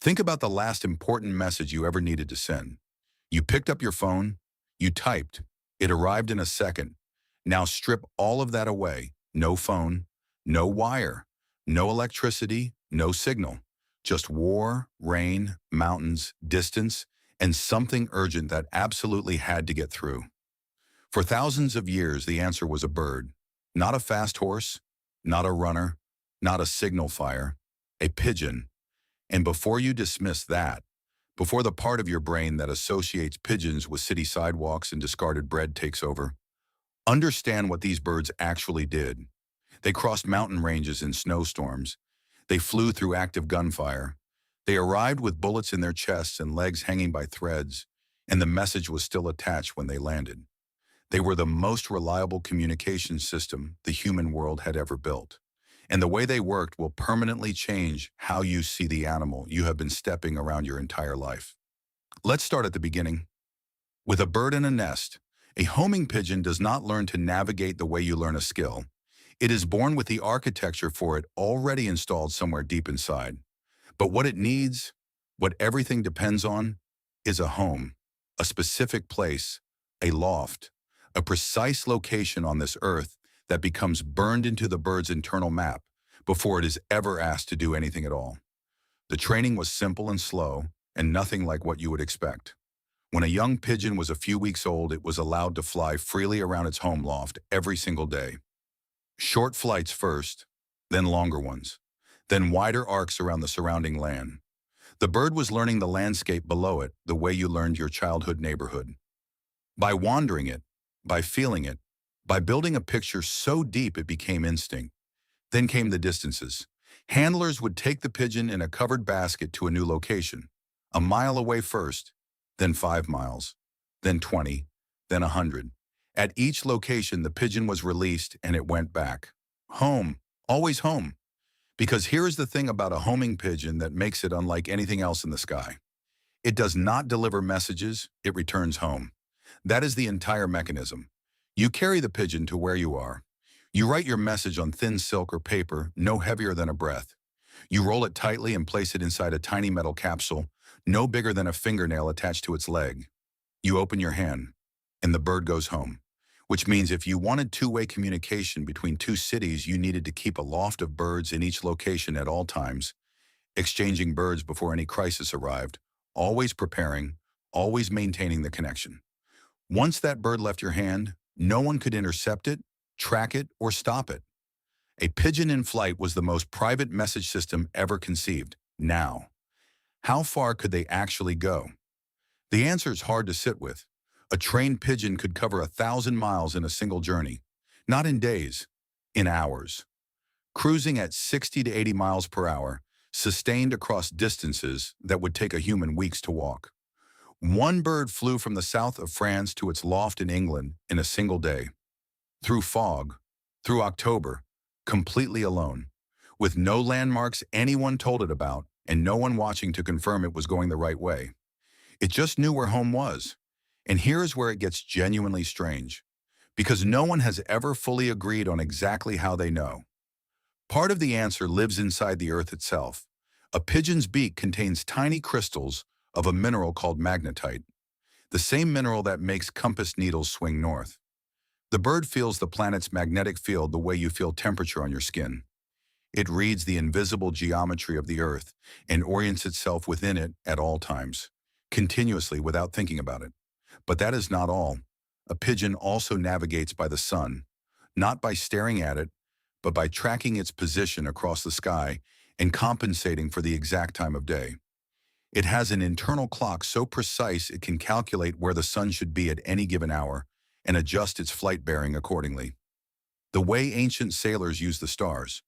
Think about the last important message you ever needed to send. You picked up your phone, you typed, it arrived in a second. Now strip all of that away. No phone, no wire, no electricity, no signal. Just war, rain, mountains, distance, and something urgent that absolutely had to get through. For thousands of years, the answer was a bird. Not a fast horse, not a runner, not a signal fire, a pigeon. And before you dismiss that, before the part of your brain that associates pigeons with city sidewalks and discarded bread takes over, understand what these birds actually did. They crossed mountain ranges in snowstorms. They flew through active gunfire. They arrived with bullets in their chests and legs hanging by threads, and the message was still attached when they landed. They were the most reliable communication system the human world had ever built. And the way they worked will permanently change how you see the animal you have been stepping around your entire life. Let's start at the beginning. With a bird in a nest, a homing pigeon does not learn to navigate the way you learn a skill. It is born with the architecture for it already installed somewhere deep inside. But what it needs, what everything depends on, is a home, a specific place, a loft, a precise location on this earth that becomes burned into the bird's internal map before it is ever asked to do anything at all. The training was simple and slow, and nothing like what you would expect. When a young pigeon was a few weeks old, it was allowed to fly freely around its home loft every single day. Short flights first, then longer ones, then wider arcs around the surrounding land. The bird was learning the landscape below it the way you learned your childhood neighborhood. By wandering it, by feeling it, by building a picture so deep it became instinct. Then came the distances. Handlers would take the pigeon in a covered basket to a new location, a mile away first, then 5 miles, then 20, then 100. At each location, the pigeon was released and it went back. Home, always home. Because here is the thing about a homing pigeon that makes it unlike anything else in the sky. It does not deliver messages, it returns home. That is the entire mechanism. You carry the pigeon to where you are. You write your message on thin silk or paper, no heavier than a breath. You roll it tightly and place it inside a tiny metal capsule, no bigger than a fingernail attached to its leg. You open your hand, and the bird goes home. Which means if you wanted two-way communication between two cities, you needed to keep a loft of birds in each location at all times, exchanging birds before any crisis arrived, always preparing, always maintaining the connection. Once that bird left your hand, no one could intercept it, track it, or stop it. A pigeon in flight was the most private message system ever conceived. Now, how far could they actually go? The answer is hard to sit with. A trained pigeon could cover 1,000 miles in a single journey, not in days, in hours. Cruising at 60 to 80 miles per hour, sustained across distances that would take a human weeks to walk. One bird flew from the south of France to its loft in England in a single day. Through fog, through October, completely alone, with no landmarks anyone told it about and no one watching to confirm it was going the right way. It just knew where home was. And here is where it gets genuinely strange, because no one has ever fully agreed on exactly how they know. Part of the answer lives inside the earth itself. A pigeon's beak contains tiny crystals of a mineral called magnetite, the same mineral that makes compass needles swing north. The bird feels the planet's magnetic field the way you feel temperature on your skin. It reads the invisible geometry of the earth and orients itself within it at all times, continuously without thinking about it. But that is not all. A pigeon also navigates by the sun, not by staring at it, but by tracking its position across the sky and compensating for the exact time of day. It has an internal clock so precise it can calculate where the sun should be at any given hour and adjust its flight bearing accordingly. The way ancient sailors used the stars,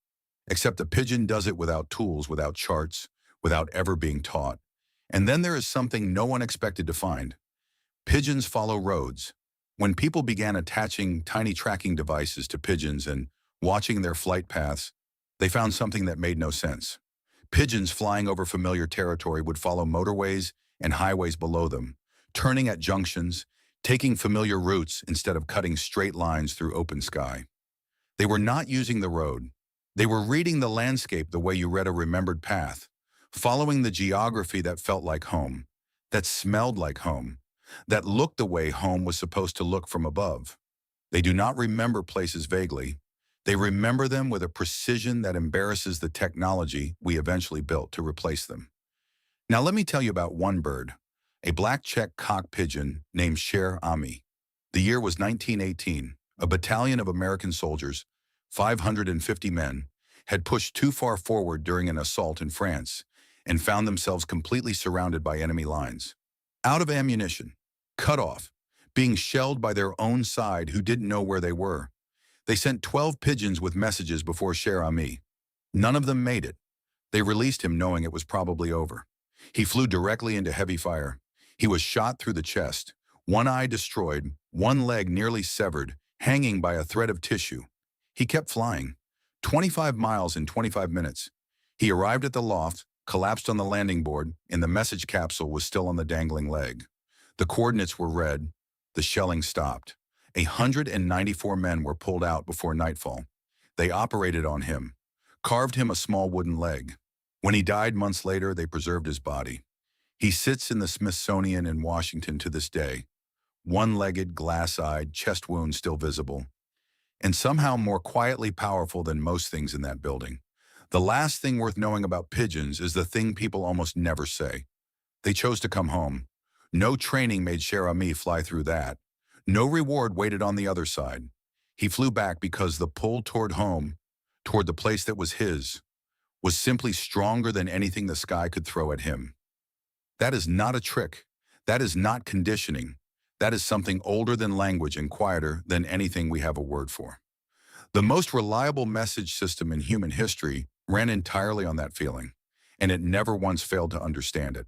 except a pigeon does it without tools, without charts, without ever being taught. And then there is something no one expected to find. Pigeons follow roads. When people began attaching tiny tracking devices to pigeons and watching their flight paths, they found something that made no sense. Pigeons flying over familiar territory would follow motorways and highways below them, turning at junctions, taking familiar routes instead of cutting straight lines through open sky. They were not using the road. They were reading the landscape the way you read a remembered path, following the geography that felt like home, that smelled like home, that looked the way home was supposed to look from above. They do not remember places vaguely. They remember them with a precision that embarrasses the technology we eventually built to replace them. Now let me tell you about one bird, a black-checked cock pigeon named Cher Ami. The year was 1918. A battalion of American soldiers, 550 men, had pushed too far forward during an assault in France and found themselves completely surrounded by enemy lines. Out of ammunition, cut off, being shelled by their own side who didn't know where they were. They sent 12 pigeons with messages before Cher Ami. None of them made it. They released him knowing it was probably over. He flew directly into heavy fire. He was shot through the chest, one eye destroyed, one leg nearly severed, hanging by a thread of tissue. He kept flying, 25 miles in 25 minutes. He arrived at the loft, collapsed on the landing board, and the message capsule was still on the dangling leg. The coordinates were read. The shelling stopped. 194 men were pulled out before nightfall. They operated on him, carved him a small wooden leg. When he died months later, they preserved his body. He sits in the Smithsonian in Washington to this day, one-legged, glass-eyed, chest wound still visible, and somehow more quietly powerful than most things in that building. The last thing worth knowing about pigeons is the thing people almost never say. They chose to come home. No training made Cher Ami fly through that. No reward waited on the other side. He flew back because the pull toward home, toward the place that was his, was simply stronger than anything the sky could throw at him. That is not a trick. That is not conditioning. That is something older than language and quieter than anything we have a word for. The most reliable message system in human history ran entirely on that feeling, and it never once failed to understand it.